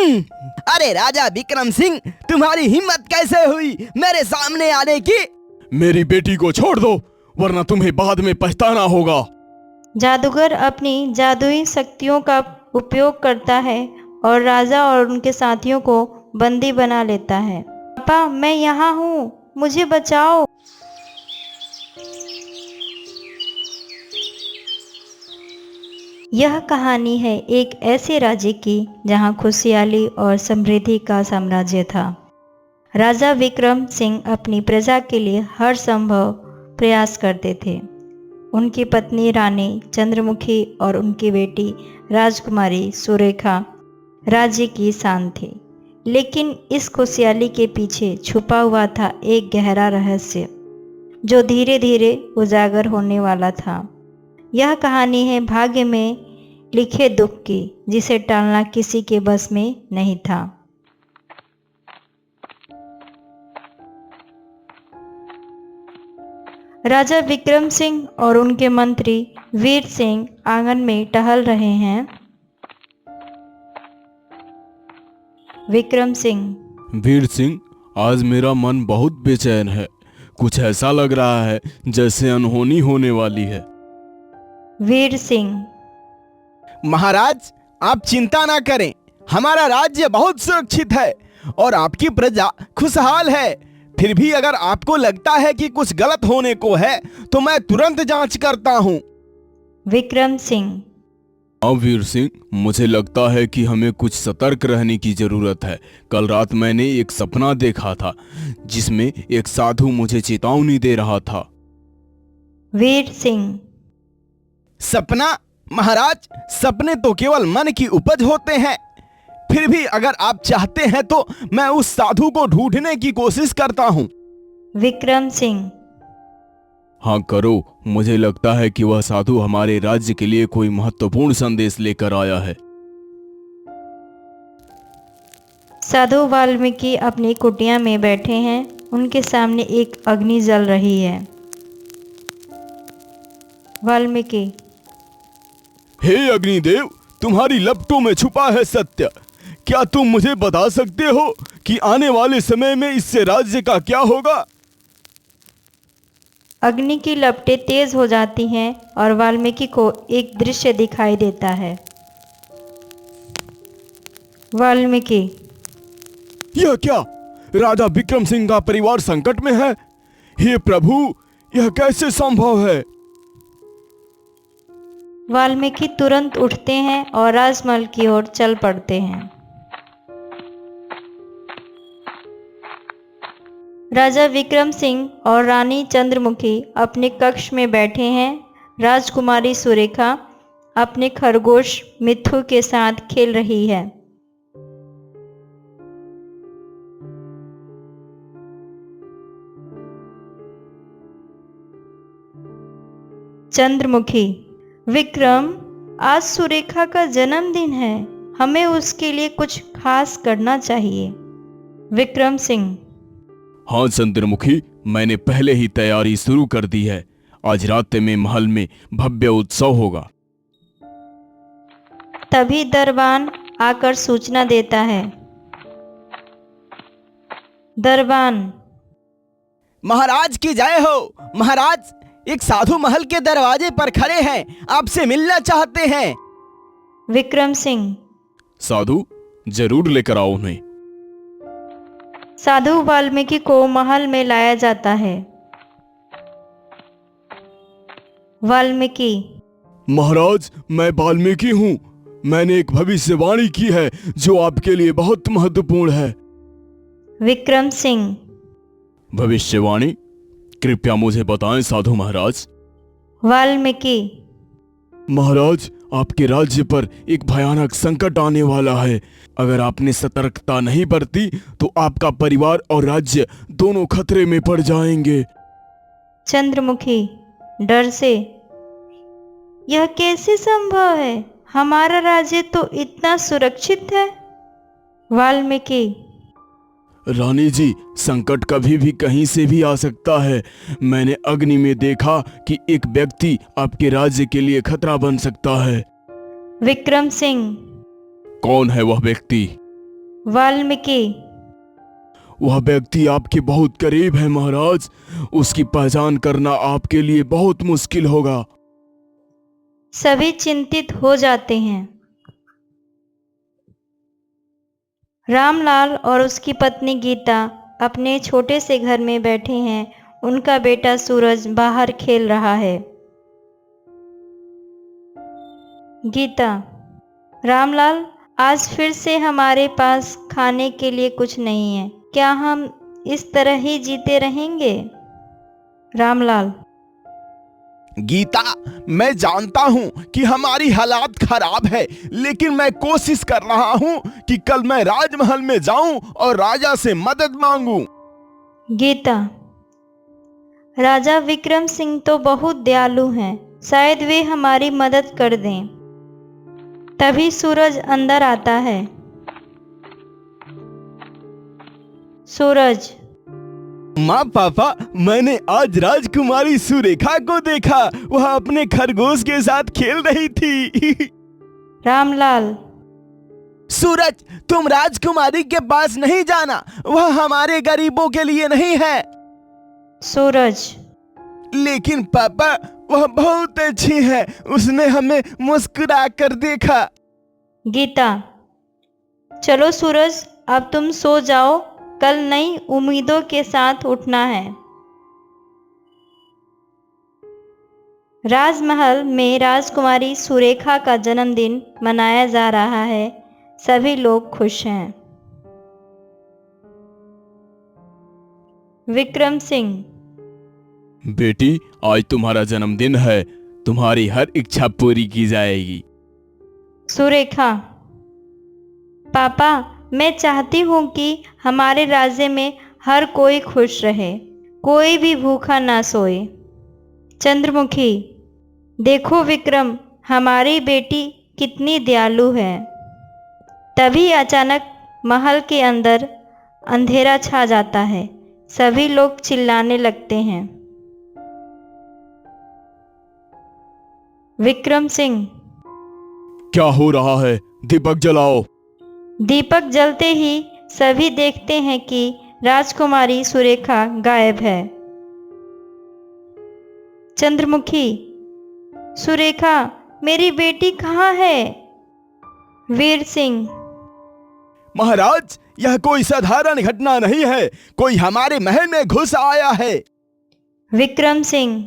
अरे राजा विक्रम सिंह, तुम्हारी हिम्मत कैसे हुई मेरे सामने आने की? मेरी बेटी को छोड़ दो, वरना तुम्हें बाद में पछताना होगा। जादूगर अपनी जादुई शक्तियों का उपयोग करता है और राजा और उनके साथियों को बंदी बना लेता है। पापा, मैं यहाँ हूँ, मुझे बचाओ। यह कहानी है एक ऐसे राज्य की जहाँ खुशहाली और समृद्धि का साम्राज्य था। राजा विक्रम सिंह अपनी प्रजा के लिए हर संभव प्रयास करते थे। उनकी पत्नी रानी चंद्रमुखी और उनकी बेटी राजकुमारी सुरेखा राज्य की शान थी। लेकिन इस खुशहाली के पीछे छुपा हुआ था एक गहरा रहस्य जो धीरे धीरे उजागर होने वाला था। यह कहानी है भाग्य में लिखे दुख की, जिसे टालना किसी के बस में नहीं था। राजा विक्रम सिंह और उनके मंत्री वीर सिंह आंगन में टहल रहे हैं। विक्रम सिंह: वीर सिंह, आज मेरा मन बहुत बेचैन है। कुछ ऐसा लग रहा है जैसे अनहोनी होने वाली है। वीर सिंह: महाराज, आप चिंता ना करें, हमारा राज्य बहुत सुरक्षित है और आपकी प्रजा खुशहाल है। फिर भी अगर आपको लगता है कि कुछ गलत होने को है तो मैं तुरंत जांच करता हूं। विक्रम सिंह: हाँ वीर सिंह, मुझे लगता है कि हमें कुछ सतर्क रहने की जरूरत है। कल रात मैंने एक सपना देखा था जिसमें एक साधु मुझे चेतावनी दे रहा था। वीर सिंह: सपना? महाराज, सपने तो केवल मन की उपज होते हैं। फिर भी अगर आप चाहते हैं तो मैं उस साधु को ढूंढने की कोशिश करता हूं। विक्रम सिंह: हाँ करो, मुझे लगता है कि वह साधु हमारे राज्य के लिए कोई महत्वपूर्ण संदेश लेकर आया है। साधु वाल्मीकि अपनी कुटिया में बैठे हैं। उनके सामने एक अग्नि जल रही है। वाल्मीकि: हे अग्निदेव, तुम्हारी लपटों में छुपा है सत्य। क्या तुम मुझे बता सकते हो कि आने वाले समय में इससे राज्य का क्या होगा? अग्नि की लपटें तेज हो जाती हैं और वाल्मीकि को एक दृश्य दिखाई देता है। वाल्मीकि: यह क्या? राजा विक्रम सिंह का परिवार संकट में है। हे प्रभु, यह कैसे संभव है? वाल्मीकि तुरंत उठते हैं और राजमहल की ओर चल पड़ते हैं। राजा विक्रम सिंह और रानी चंद्रमुखी अपने कक्ष में बैठे हैं। राजकुमारी सुरेखा अपने खरगोश मिट्ठू के साथ खेल रही है। चंद्रमुखी: विक्रम, आज सुरेखा का जन्मदिन है, हमें उसके लिए कुछ खास करना चाहिए। विक्रम सिंह: हाँ चंद्रमुखी, मैंने पहले ही तैयारी शुरू कर दी है। आज रात में महल में भव्य उत्सव होगा। तभी दरबान आकर सूचना देता है। दरबान: महाराज की जय हो। महाराज, एक साधु महल के दरवाजे पर खड़े हैं, आपसे मिलना चाहते हैं। विक्रम सिंह: साधु, जरूर लेकर आओ उन्हें। साधु वाल्मीकि को महल में लाया जाता है। वाल्मीकि: महाराज, मैं वाल्मीकि हूँ। मैंने एक भविष्यवाणी की है जो आपके लिए बहुत महत्वपूर्ण है। विक्रम सिंह: भविष्यवाणी? कृपया मुझे बताएं साधु महाराज। वाल्मीकि: महाराज, आपके राज्य पर एक भयानक संकट आने वाला है। अगर आपने सतर्कता नहीं बरती तो आपका परिवार और राज्य दोनों खतरे में पड़ जाएंगे। चंद्रमुखी डर से: यह कैसे संभव है? हमारा राज्य तो इतना सुरक्षित है। वाल्मीकि: रानी जी, संकट कभी भी कहीं से भी आ सकता है। मैंने अग्नि में देखा कि एक व्यक्ति आपके राज्य के लिए खतरा बन सकता है। विक्रम सिंह: कौन है वह व्यक्ति? वाल्मीकि। वह व्यक्ति आपके बहुत करीब है महाराज, उसकी पहचान करना आपके लिए बहुत मुश्किल होगा। सभी चिंतित हो जाते हैं। रामलाल और उसकी पत्नी गीता अपने छोटे से घर में बैठे हैं। उनका बेटा सूरज बाहर खेल रहा है। गीता, रामलाल, आज फिर से हमारे पास खाने के लिए कुछ नहीं है। क्या हम इस तरह ही जीते रहेंगे? रामलाल। गीता, मैं जानता हूं कि हमारी हालात खराब है, लेकिन मैं कोशिश कर रहा हूं कि कल मैं राजमहल में जाऊं और राजा से मदद मांगूं। गीता, राजा विक्रम सिंह तो बहुत दयालु हैं, शायद वे हमारी मदद कर दें। तभी सूरज अंदर आता है। सूरज। माँ पापा, मैंने आज राजकुमारी सुरेखा को देखा, वह अपने खरगोश के साथ खेल रही थी। रामलाल। सूरज, तुम राजकुमारी के पास नहीं जाना, वह हमारे गरीबों के लिए नहीं है। सूरज। लेकिन पापा, वह बहुत अच्छी है, उसने हमें मुस्कुरा कर देखा। गीता, चलो सूरज, अब तुम सो जाओ, कल नई उम्मीदों के साथ उठना है। राजमहल में राजकुमारी सुरेखा का जन्मदिन मनाया जा रहा है। सभी लोग खुश हैं। विक्रम सिंह। बेटी, आज तुम्हारा जन्मदिन है, तुम्हारी हर इच्छा पूरी की जाएगी। सुरेखा। पापा, मैं चाहती हूँ कि हमारे राज्य में हर कोई खुश रहे, कोई भी भूखा ना सोए। चंद्रमुखी। देखो विक्रम, हमारी बेटी कितनी दयालु है। तभी अचानक महल के अंदर अंधेरा छा जाता है। सभी लोग चिल्लाने लगते हैं। विक्रम सिंह। क्या हो रहा है? दीपक जलाओ। दीपक जलते ही सभी देखते हैं कि राजकुमारी सुरेखा गायब है। चंद्रमुखी। सुरेखा, मेरी बेटी कहाँ है? वीर सिंह। महाराज, यह कोई साधारण घटना नहीं है, कोई हमारे महल में घुस आया है। विक्रम सिंह।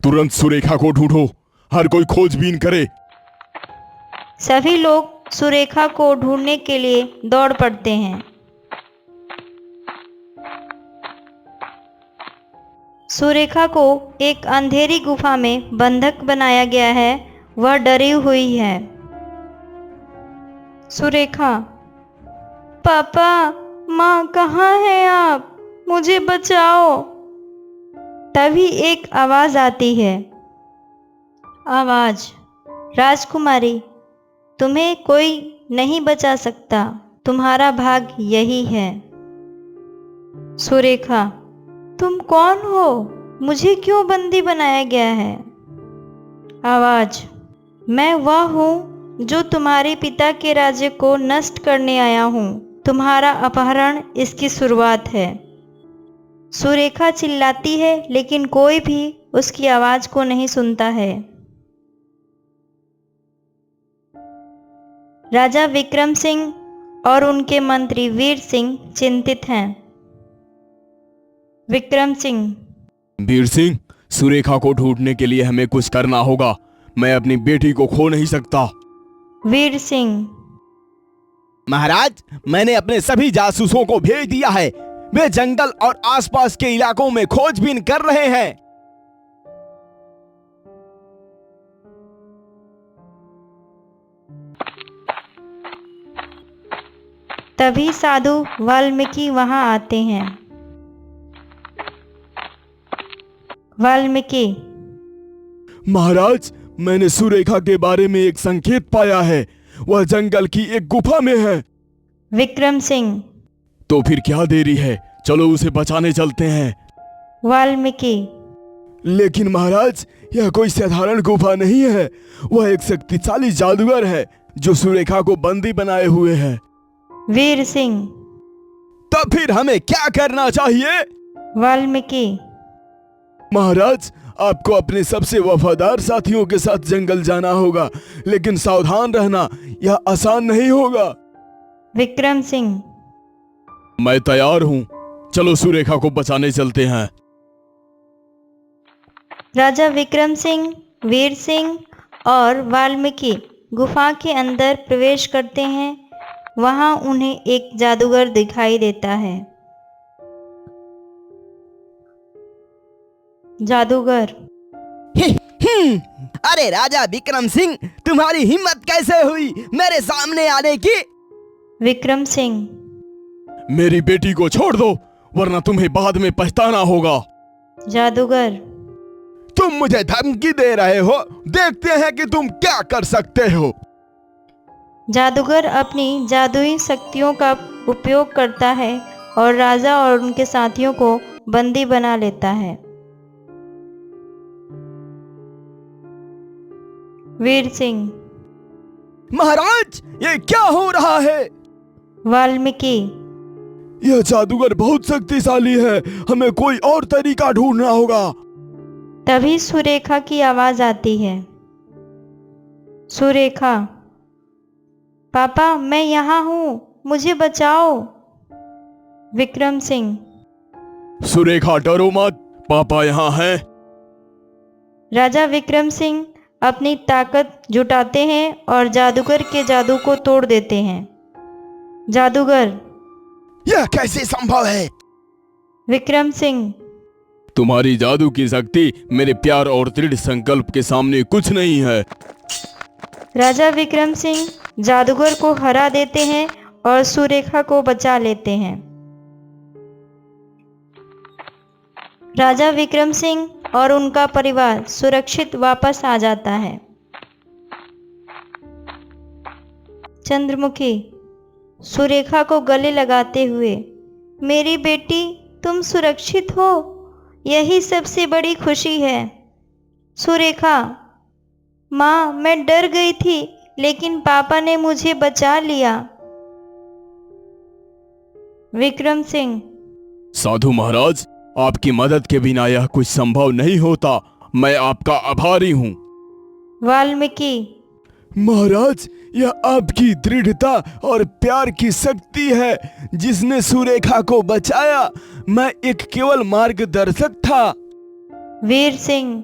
तुरंत सुरेखा को ढूंढो, हर कोई खोजबीन करे। सभी लोग सुरेखा को ढूंढने के लिए दौड़ पड़ते हैं। सुरेखा को एक अंधेरी गुफा में बंधक बनाया गया है। वह डरी हुई है। सुरेखा। पापा, माँ, कहाँ हैं आप? मुझे बचाओ। तभी एक आवाज आती है। आवाज। राजकुमारी, तुम्हें कोई नहीं बचा सकता, तुम्हारा भाग यही है। सुरेखा। तुम कौन हो? मुझे क्यों बंदी बनाया गया है? आवाज। मैं वह हूँ जो तुम्हारे पिता के राज्य को नष्ट करने आया हूँ। तुम्हारा अपहरण इसकी शुरुआत है। सुरेखा चिल्लाती है, लेकिन कोई भी उसकी आवाज को नहीं सुनता है। राजा विक्रम सिंह और उनके मंत्री वीर सिंह चिंतित हैं। विक्रम सिंह। वीर सिंह, सुरेखा को ढूंढने के लिए हमें कुछ करना होगा। मैं अपनी बेटी को खो नहीं सकता। वीर सिंह। महाराज, मैंने अपने सभी जासूसों को भेज दिया है, वे जंगल और आसपास के इलाकों में खोजबीन कर रहे हैं। तभी साधु वाल्मीकि वहां आते हैं। वाल्मीकि। महाराज, मैंने सुरेखा के बारे में एक संकेत पाया है। वह जंगल की एक गुफा में है। विक्रम सिंह। तो फिर क्या देरी है, चलो उसे बचाने चलते हैं। वाल्मीकि। लेकिन महाराज, यह कोई साधारण गुफा नहीं है। वह एक शक्तिशाली जादूगर है जो सुरेखा को बंदी बनाए हुए है। वीर सिंह। तो फिर हमें क्या करना चाहिए? वाल्मीकि। महाराज, आपको अपने सबसे वफादार साथियों के साथ जंगल जाना होगा, लेकिन सावधान रहना, यह आसान नहीं होगा। विक्रम सिंह। मैं तैयार हूँ, चलो सुरेखा को बचाने चलते हैं। राजा विक्रम सिंह, वीर सिंह और वाल्मीकि गुफा के अंदर प्रवेश करते हैं। वहां उन्हें एक जादूगर दिखाई देता है। जादूगर। अरे राजा विक्रम सिंह, तुम्हारी हिम्मत कैसे हुई मेरे सामने आने की? विक्रम सिंह। मेरी बेटी को छोड़ दो, वरना तुम्हें बाद में पछताना होगा। जादूगर। तुम मुझे धमकी दे रहे हो, देखते हैं कि तुम क्या कर सकते हो। जादूगर अपनी जादुई शक्तियों का उपयोग करता है और राजा और उनके साथियों को बंदी बना लेता है। वीर सिंह। महाराज, ये क्या हो रहा है? वाल्मीकि। यह जादूगर बहुत शक्तिशाली है, हमें कोई और तरीका ढूंढना होगा। तभी सुरेखा की आवाज आती है। सुरेखा। पापा, मैं यहाँ हूँ, मुझे बचाओ। विक्रम सिंह। सुरेखा, डरो मत, पापा यहाँ हैं। राजा विक्रम सिंह अपनी ताकत जुटाते हैं और जादूगर के जादू को तोड़ देते हैं। जादूगर। यह कैसे संभव है? विक्रम सिंह। तुम्हारी जादू की शक्ति मेरे प्यार और दृढ़ संकल्प के सामने कुछ नहीं है। राजा विक्रम सिंह जादूगर को हरा देते हैं और सुरेखा को बचा लेते हैं। राजा विक्रम सिंह और उनका परिवार सुरक्षित वापस आ जाता है। चंद्रमुखी सुरेखा को गले लगाते हुए, मेरी बेटी, तुम सुरक्षित हो, यही सबसे बड़ी खुशी है। सुरेखा। माँ, मैं डर गई थी, लेकिन पापा ने मुझे बचा लिया। विक्रम सिंह। साधु महाराज, आपकी मदद के बिना यह कुछ संभव नहीं होता, मैं आपका आभारी हूँ। वाल्मीकि। महाराज, यह आपकी दृढ़ता और प्यार की शक्ति है जिसने सुरेखा को बचाया। मैं एक केवल मार्गदर्शक था। वीर सिंह।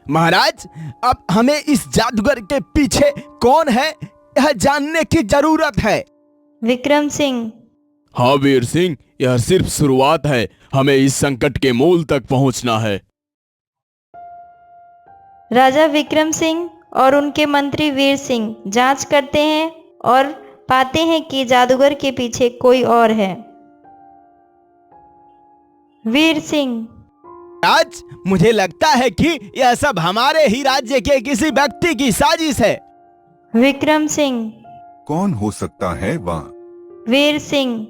महाराज, अब हमें इस जादूगर के पीछे कौन है यह जानने की जरूरत है। विक्रम सिंह। हाँ वीर सिंह, यह सिर्फ शुरुआत है, हमें इस संकट के मूल तक पहुंचना है। राजा विक्रम सिंह और उनके मंत्री वीर सिंह जांच करते हैं और पाते हैं कि जादूगर के पीछे कोई और है। वीर सिंह। आज मुझे लगता है कि यह सब हमारे ही राज्य के किसी व्यक्ति की साजिश है। विक्रम सिंह। कौन हो सकता है वह? वीर सिंह।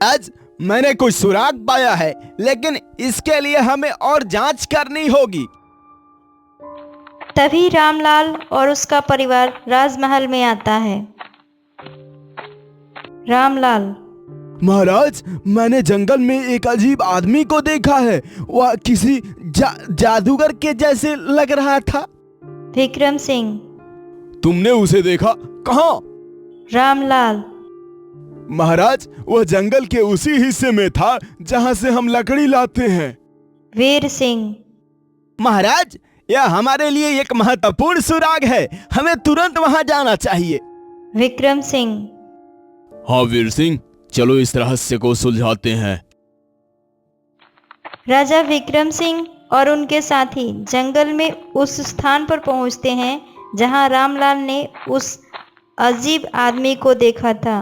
आज मैंने कुछ सुराग पाया है, लेकिन इसके लिए हमें और जांच करनी होगी। तभी रामलाल और उसका परिवार राजमहल में आता है। रामलाल। महाराज, मैंने जंगल में एक अजीब आदमी को देखा है, वह किसी जादूगर के जैसे लग रहा था। विक्रम सिंह। तुमने उसे देखा? कहाँ? रामलाल। महाराज, वह जंगल के उसी हिस्से में था जहां से हम लकड़ी लाते हैं। वीर सिंह। महाराज, यह हमारे लिए एक महत्वपूर्ण सुराग है, हमें तुरंत वहां जाना चाहिए। विक्रम सिंह। हाँ वीर सिंह, चलो इस रहस्य को सुलझाते हैं। राजा विक्रम सिंह और उनके साथी जंगल में उस स्थान पर पहुंचते हैं जहां रामलाल ने उस अजीब आदमी को देखा था।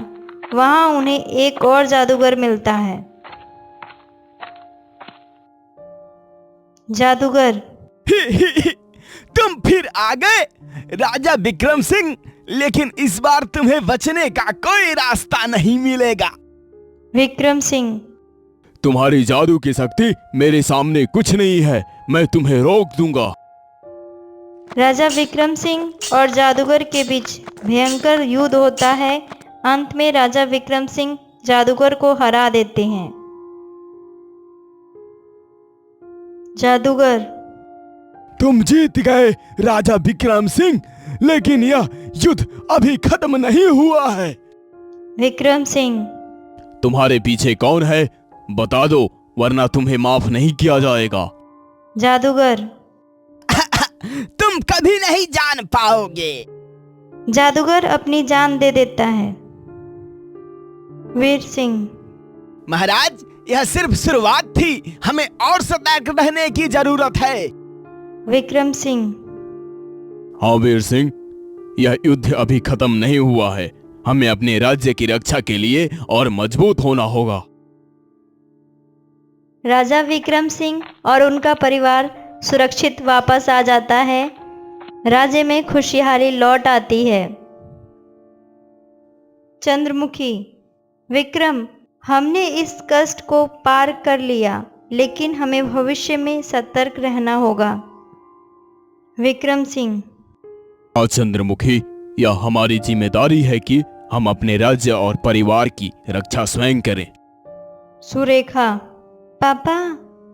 वहां उन्हें एक और जादूगर मिलता है। जादूगर। तुम फिर आ गए राजा विक्रम सिंह, लेकिन इस बार तुम्हें बचने का कोई रास्ता नहीं मिलेगा। विक्रम सिंह। तुम्हारी जादू की शक्ति मेरे सामने कुछ नहीं है, मैं तुम्हें रोक दूंगा। राजा विक्रम सिंह और जादूगर के बीच भयंकर युद्ध होता है। अंत में राजा विक्रम सिंह जादूगर को हरा देते हैं। जादूगर, तुम जीत गए राजा विक्रम सिंह, लेकिन यह युद्ध अभी खत्म नहीं हुआ है। विक्रम सिंह, तुम्हारे पीछे कौन है बता दो, वरना तुम्हें माफ नहीं किया जाएगा। जादूगर, तुम कभी नहीं जान पाओगे। जादूगर अपनी जान दे देता है। वीर सिंह, महाराज, यह सिर्फ शुरुआत थी, हमें और सतर्क रहने की जरूरत है। विक्रम सिंह, हाँ वीर सिंह, यह युद्ध अभी खत्म नहीं हुआ है, हमें अपने राज्य की रक्षा के लिए और मजबूत होना होगा। राजा विक्रम सिंह और उनका परिवार सुरक्षित वापस आ जाता है। राज्य में खुशहाली लौट आती है। चंद्रमुखी, विक्रम, हमने इस कष्ट को पार कर लिया, लेकिन हमें भविष्य में सतर्क रहना होगा। विक्रम सिंह, हाँ चंद्रमुखी, यह हमारी जिम्मेदारी है कि हम अपने राज्य और परिवार की रक्षा स्वयं करें। सुरेखा, पापा,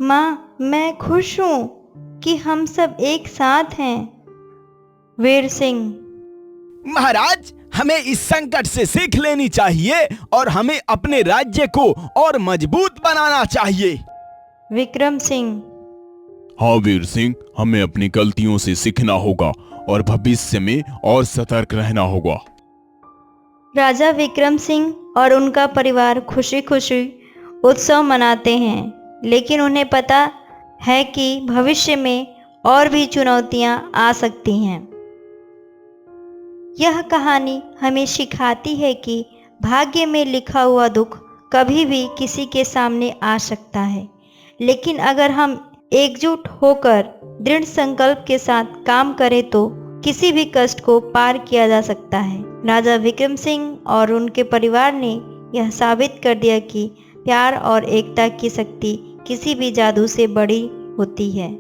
माँ, मैं खुश हूँ कि हम सब एक साथ हैं। वीर सिंह, महाराज, हमें इस संकट से सीख लेनी चाहिए और हमें अपने राज्य को और मजबूत बनाना चाहिए। विक्रम सिंह, हाँ वीर सिंह, हमें अपनी गलतियों से सीखना होगा और भविष्य में और सतर्क रहना होगा। राजा विक्रम सिंह और उनका परिवार खुशी खुशी उत्सव मनाते हैं, लेकिन उन्हें पता है कि भविष्य में और भी चुनौतियां आ सकती हैं। यह कहानी हमें सिखाती है कि भाग्य में लिखा हुआ दुख कभी भी किसी के सामने आ सकता है, लेकिन अगर हम एकजुट होकर दृढ़ संकल्प के साथ काम करें तो किसी भी कष्ट को पार किया जा सकता है। राजा विक्रम सिंह और उनके परिवार ने यह साबित कर दिया कि प्यार और एकता की शक्ति किसी भी जादू से बड़ी होती है।